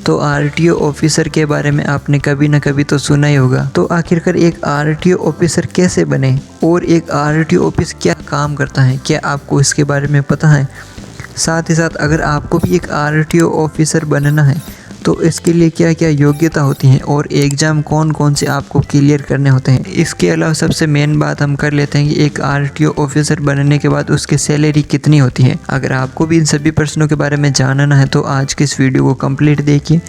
तो RTO officer के बारे में आपने कभी ना कभी तो सुना ही होगा। तो आखिरकार एक आरटीओ ऑफिसर कैसे बने और एक आरटीओ ऑफिस क्या काम करता है, क्या आपको इसके बारे में पता है? साथ ही साथ अगर आपको भी एक आरटीओ ऑफिसर बनना है तो इसके लिए क्या क्या योग्यता होती हैं और एग्ज़ाम कौन कौन से आपको क्लियर करने होते हैं। इसके अलावा सबसे मेन बात हम कर लेते हैं कि एक आरटीओ ऑफिसर बनने के बाद उसकी सैलरी कितनी होती है। अगर आपको भी इन सभी प्रश्नों के बारे में जानना है तो आज के इस वीडियो को कंप्लीट देखिए।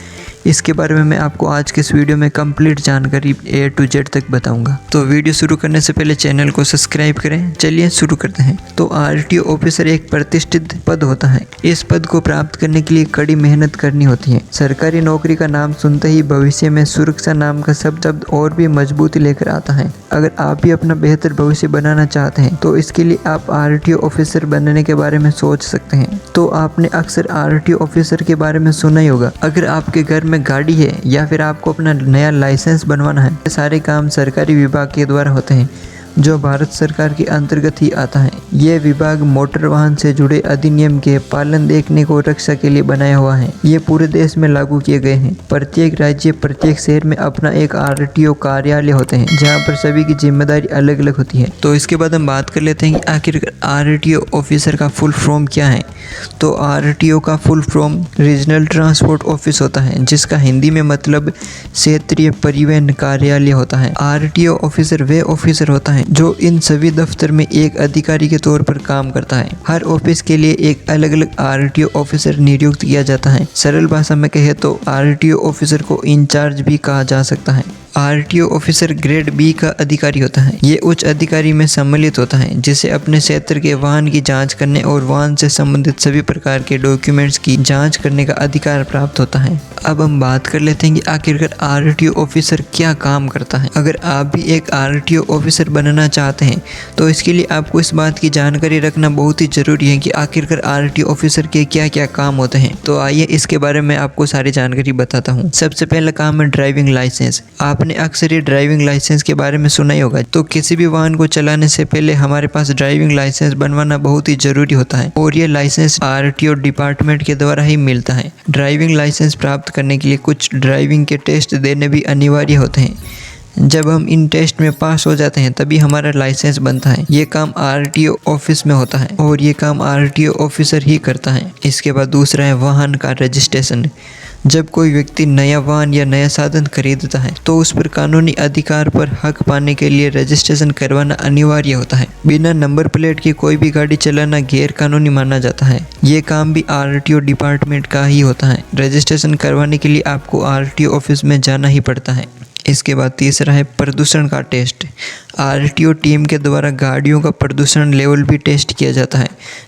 इसके बारे में मैं आपको आज के इस वीडियो में कंप्लीट जानकारी A to Z तक बताऊंगा। तो वीडियो शुरू करने से पहले चैनल को सब्सक्राइब करें। चलिए शुरू करते हैं। तो आरटीओ ऑफिसर एक प्रतिष्ठित पद होता है। इस पद को प्राप्त करने के लिए कड़ी मेहनत करनी होती है। सरकारी नौकरी का नाम सुनते ही भविष्य में सुरक्षा नाम का शब्द और भी मजबूती लेकर आता है। अगर आप भी अपना बेहतर भविष्य बनाना चाहते हैं तो इसके लिए आप आरटीओ ऑफिसर बनने के बारे में सोच सकते हैं। तो आपने अक्सर आरटीओ ऑफिसर के बारे में सुना ही होगा। अगर आपके घर में गाड़ी है या फिर आपको अपना नया लाइसेंस बनवाना है, ये सारे काम सरकारी विभाग के द्वारा होते हैं जो भारत सरकार के अंतर्गत ही आता है। ये विभाग मोटर वाहन से जुड़े अधिनियम के पालन देखने को रक्षा के लिए बनाया हुआ है। ये पूरे देश में लागू किए गए हैं। प्रत्येक राज्य प्रत्येक शहर में अपना एक आरटीओ कार्यालय होते हैं जहाँ पर सभी की जिम्मेदारी अलग अलग होती है। तो इसके बाद हम बात कर लेते हैं कि आखिर आरटीओ ऑफिसर का फुल फॉर्म क्या है। तो आरटीओ का full form regional transport office होता है, जिसका हिंदी में मतलब क्षेत्रीय परिवहन कार्यालय होता है। आरटीओ ऑफिसर वे ऑफिसर होता है जो इन सभी दफ्तर में एक अधिकारी के तौर पर काम करता है। हर ऑफिस के लिए एक अलग अलग आरटीओ ऑफिसर नियुक्त किया जाता है। सरल भाषा में कहे तो आरटीओ ऑफिसर को इंचार्ज भी कहा जा सकता है। आरटीओ ऑफिसर ग्रेड बी का अधिकारी होता है। ये उच्च अधिकारी में सम्मिलित होता है, जिसे अपने क्षेत्र के वाहन की जांच करने और वाहन से संबंधित सभी प्रकार के डॉक्यूमेंट्स की जांच करने का अधिकार प्राप्त होता है। अब हम बात कर लेते हैं कि आखिरकार आरटीओ ऑफिसर क्या काम करता है। अगर आप भी एक आरटीओ ऑफिसर बनना चाहते हैं तो इसके लिए आपको इस बात की जानकारी रखना बहुत ही जरूरी है कि आखिरकार आरटीओ ऑफिसर के क्या क्या काम होते हैं। तो आइए इसके बारे में आपको सारी जानकारी बताता हूँ। सबसे पहला काम है ड्राइविंग लाइसेंस। आपने अक्सर ये ड्राइविंग लाइसेंस के बारे में सुना ही होगा। तो किसी भी वाहन को चलाने से पहले हमारे पास ड्राइविंग लाइसेंस बनवाना बहुत ही जरूरी होता है और ये लाइसेंस आरटीओ डिपार्टमेंट के द्वारा ही मिलता है। ड्राइविंग लाइसेंस प्राप्त करने के लिए कुछ ड्राइविंग के टेस्ट देने भी अनिवार्य होते हैं। जब हम इन टेस्ट में पास हो जाते हैं तभी हमारा लाइसेंस बनता है। ये काम आरटीओ ऑफिस में होता है और ये काम आरटीओ ऑफिसर ही करता है। इसके बाद दूसरा है वाहन का रजिस्ट्रेशन। जब कोई व्यक्ति नया वाहन या नया साधन खरीदता है तो उस पर कानूनी अधिकार पर हक पाने के लिए रजिस्ट्रेशन करवाना अनिवार्य होता है। बिना नंबर प्लेट की कोई भी गाड़ी चलाना गैर कानूनी माना जाता है। ये काम भी आरटीओ डिपार्टमेंट का ही होता है। रजिस्ट्रेशन करवाने के लिए आपको आरटीओ ऑफिस में जाना ही पड़ता है। इसके बाद तीसरा है प्रदूषण का टेस्ट। आरटीओ टीम के द्वारा गाड़ियों का प्रदूषण लेवल भी टेस्ट किया जाता है।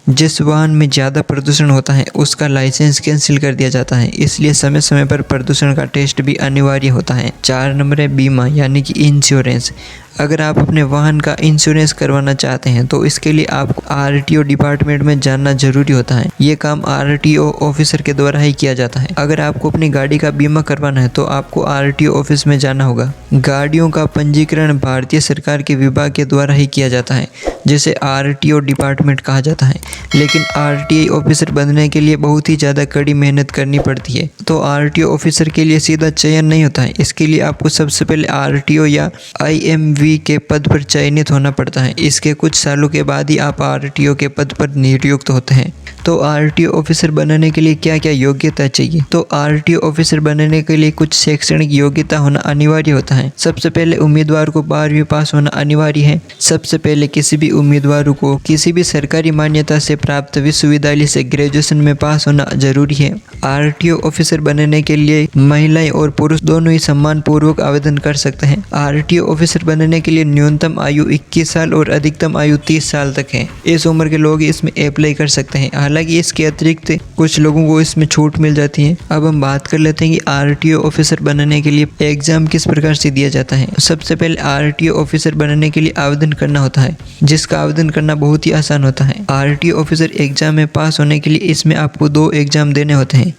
जिस वाहन में ज़्यादा प्रदूषण होता है उसका लाइसेंस कैंसिल कर दिया जाता है, इसलिए समय समय पर प्रदूषण का टेस्ट भी अनिवार्य होता है। 4 नंबर है बीमा यानी कि इंश्योरेंस। अगर आप अपने वाहन का इंश्योरेंस करवाना चाहते हैं तो इसके लिए आपको आरटीओ डिपार्टमेंट में जाना जरूरी होता है। ये काम आरटीओ ऑफिसर के द्वारा ही किया जाता है। अगर आपको अपनी गाड़ी का बीमा करवाना है तो आपको आरटीओ ऑफिस में जाना होगा। गाड़ियों का पंजीकरण भारतीय सरकार के विभाग के द्वारा ही किया जाता है, जिसे आरटीओ डिपार्टमेंट कहा जाता है। लेकिन आरटीओ ऑफिसर बनने के लिए बहुत ही ज़्यादा कड़ी मेहनत करनी पड़ती है। तो आरटीओ ऑफिसर के लिए सीधा चयन नहीं होता है। इसके लिए आपको सबसे पहले आरटीओ या IMV के पद पर चयनित होना पड़ता है। इसके कुछ सालों के बाद ही आप आरटीओ के पद पर नियुक्त होते हैं। तो आरटीओ ऑफिसर बनने के लिए क्या क्या योग्यता चाहिए। तो आरटीओ ऑफिसर बनने के लिए कुछ शैक्षणिक योग्यता होना अनिवार्य होता है। सबसे पहले उम्मीदवार को 12वीं पास होना अनिवार्य है। सबसे पहले किसी भी उम्मीदवार को किसी भी सरकारी मान्यता से प्राप्त विश्वविद्यालय से ग्रेजुएशन में पास होना जरूरी है। आरटीओ ऑफिसर बनने के लिए महिलाएं और पुरुष दोनों ही सम्मान पूर्वक आवेदन कर सकते हैं। आरटीओ ऑफिसर बनने के लिए न्यूनतम आयु 21 साल और अधिकतम आयु 30 साल तक है। इस उम्र के लोग इसमें अप्लाई कर सकते हैं। हालांकि इसके अतिरिक्त कुछ लोगों को इसमें छूट मिल जाती है। अब हम बात कर लेते हैं कि आरटीओ ऑफिसर बनने के लिए एग्जाम किस प्रकार से दिया जाता है। सबसे पहले आरटीओ ऑफिसर बनने के लिए आवेदन करना होता है, जिसका आवेदन करना बहुत ही आसान होता है। आरटीओ ऑफिसर एग्जाम में पास होने के लिए इसमें आपको 2 एग्जाम देने होते हैं।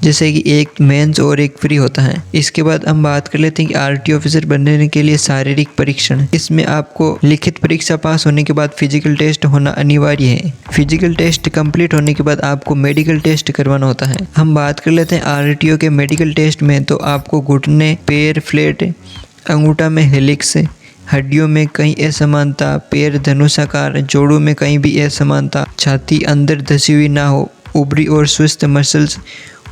जैसे कि एक मेंस और एक प्री होता है। इसके बाद हम बात कर लेते हैं कि आरटीओ ऑफिसर बनने के लिए शारीरिक परीक्षण। इसमें आपको लिखित परीक्षा पास होने के बाद फिजिकल टेस्ट होना अनिवार्य है। फिजिकल टेस्ट कंप्लीट होने के बाद आपको मेडिकल टेस्ट करवाना होता है। हम बात कर लेते हैं आरटीओ के मेडिकल टेस्ट में, तो आपको घुटने, पैर फ्लैट, अंगूठा में हेलिक्स, हड्डियों में कहीं असमानता, पैर धनुषाकार, जोड़ों में कहीं भी असमानता, छाती अंदर धसी हुई ना हो, उभरी और स्वस्थ मसल्स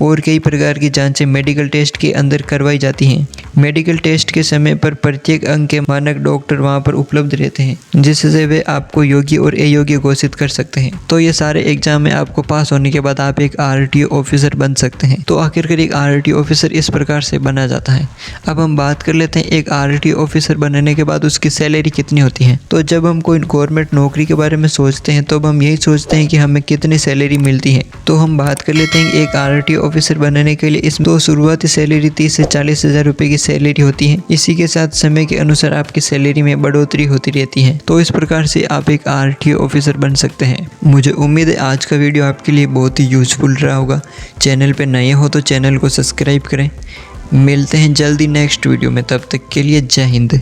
और कई प्रकार की जांचें मेडिकल टेस्ट के अंदर करवाई जाती हैं। मेडिकल टेस्ट के समय पर प्रत्येक अंग के मानक डॉक्टर वहां पर उपलब्ध रहते हैं, जिससे वे आपको योग्य और अयोग्य घोषित कर सकते हैं। तो ये सारे एग्जाम में आपको पास होने के बाद आप एक आरटीओ ऑफिसर बन सकते हैं। तो आखिरकार एक आरटीओ ऑफिसर इस प्रकार से बना जाता है। अब हम बात कर लेते हैं एक आरटीओ ऑफिसर बनने के बाद उसकी सैलरी कितनी होती है। तो जब हम कोई गवर्नमेंट नौकरी के बारे में सोचते हैं तो हम यही सोचते हैं कि हमें कितनी सैलरी मिलती है। तो हम बात कर लेते हैं एक आरटीओ ऑफिसर बनने के लिए इसमें तो शुरुआती सैलरी 30 से 40 हज़ार रुपए की सैलरी होती है। इसी के साथ समय के अनुसार आपकी सैलरी में बढ़ोतरी होती रहती है। तो इस प्रकार से आप एक आरटीओ ऑफिसर बन सकते हैं। मुझे उम्मीद है आज का वीडियो आपके लिए बहुत ही यूजफुल रहा होगा। चैनल पे नए हो तो चैनल को सब्सक्राइब करें। मिलते हैं जल्दी नेक्स्ट वीडियो में, तब तक के लिए जय हिंद।